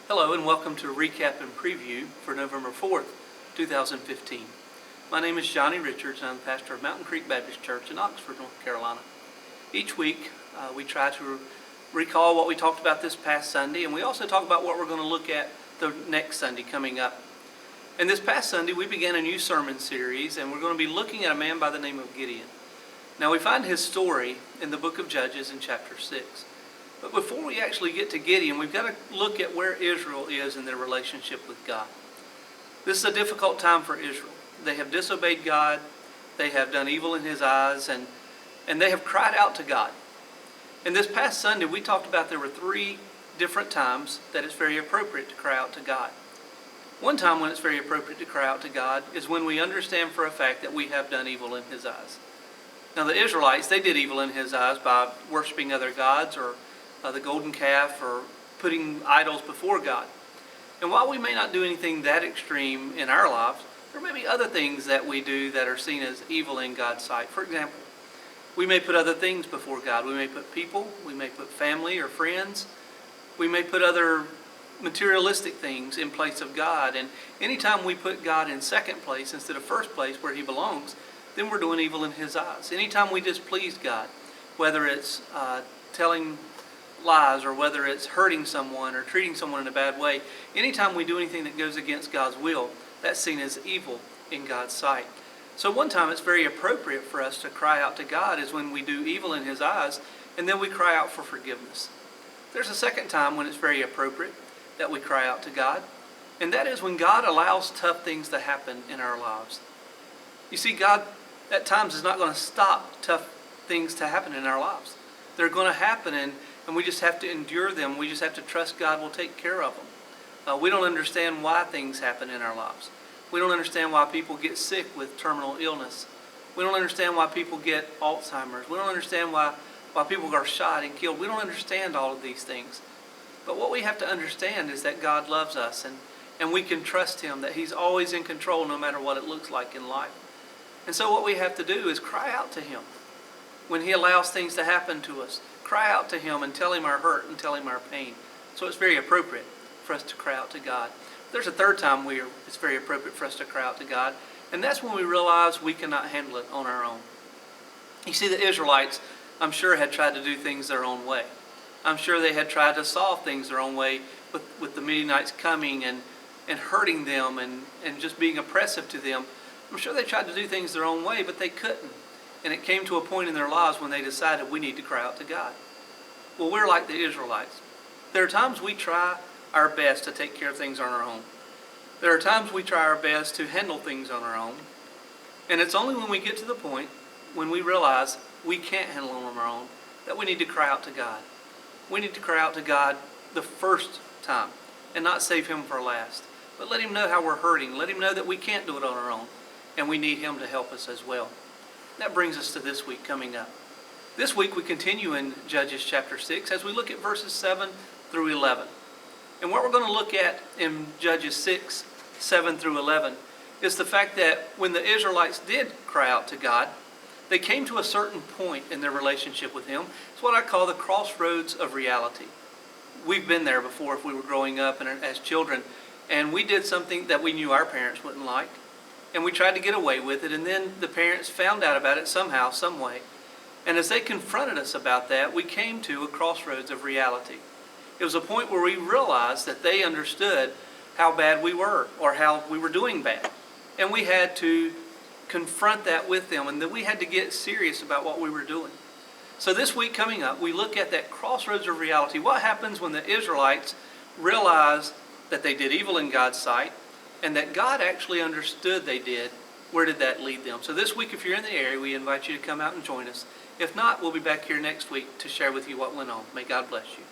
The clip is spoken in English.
Hello and welcome to a recap and preview for November 4th, 2015. My name is Johnny Richards and I'm the pastor of Mountain Creek Baptist Church in Oxford, North Carolina. Each week we try to recall what we talked about this past Sunday, and we also talk about what we're going to look at the next Sunday coming up. And this past Sunday we began a new sermon series, and we're going to be looking at a man by the name of Gideon. Now we find his story in the book of Judges in chapter 6. But before we actually get to Gideon, we've got to look at where Israel is in their relationship with God. This is a difficult time for Israel. They have disobeyed God, they have done evil in His eyes, and they have cried out to God. And this past Sunday, we talked about there were 3 different times that it's very appropriate to cry out to God. One time when it's very appropriate to cry out to God is when we understand for a fact that we have done evil in His eyes. Now the Israelites, they did evil in His eyes by worshiping other gods or the golden calf, or putting idols before God. And while we may not do anything that extreme in our lives, there may be other things that we do that are seen as evil in God's sight. For example, we may put other things before God. We may put people, we may put family or friends, we may put other materialistic things in place of God. And anytime we put God in second place instead of first place where He belongs, then we're doing evil in His eyes. Anytime we displease God, whether it's telling lies, or whether it's hurting someone or treating someone in a bad way, anytime we do anything that goes against God's will, that's seen as evil in God's sight. So one time it's very appropriate for us to cry out to God is when we do evil in His eyes, and then we cry out for forgiveness. There's a second time when it's very appropriate that we cry out to God, and that is when God allows tough things to happen in our lives. You see, God at times is not going to stop tough things to happen in our lives. They're going to happen, and we just have to endure them. We just have to trust God will take care of them. We don't understand why things happen in our lives. We don't understand why people get sick with terminal illness. We don't understand why people get Alzheimer's. We don't understand why people are shot and killed. We don't understand all of these things. But what we have to understand is that God loves us, and we can trust Him, that He's always in control no matter what it looks like in life. And so what we have to do is cry out to Him when He allows things to happen to us. Cry out to Him and tell Him our hurt and tell Him our pain. So it's very appropriate for us to cry out to God. There's a third time where it's very appropriate for us to cry out to God, and that's when we realize we cannot handle it on our own. You see, the Israelites, I'm sure, had tried to do things their own way. I'm sure they had tried to solve things their own way with the Midianites coming and hurting them and just being oppressive to them. I'm sure they tried to do things their own way, but they couldn't. And it came to a point in their lives when they decided we need to cry out to God. Well, we're like the Israelites. There are times we try our best to take care of things on our own. There are times we try our best to handle things on our own. And it's only when we get to the point when we realize we can't handle them on our own that we need to cry out to God. We need to cry out to God the first time and not save Him for last. But let Him know how we're hurting. Let Him know that we can't do it on our own, and we need Him to help us as well. That brings us to this week coming up. This week we continue in Judges chapter 6 as we look at verses 7 through 11. And what we're going to look at in Judges 6, 7 through 11 is the fact that when the Israelites did cry out to God, they came to a certain point in their relationship with Him. It's what I call the crossroads of reality. We've been there before if we were growing up and as children, and we did something that we knew our parents wouldn't like. And we tried to get away with it, and then the parents found out about it somehow, some way. And as they confronted us about that, we came to a crossroads of reality. It was a point where we realized that they understood how bad we were, or how we were doing bad. And we had to confront that with them, and that we had to get serious about what we were doing. So this week coming up, we look at that crossroads of reality. What happens when the Israelites realized that they did evil in God's sight, and that God actually understood they did? Where did that lead them? So this week, if you're in the area, we invite you to come out and join us. If not, we'll be back here next week to share with you what went on. May God bless you.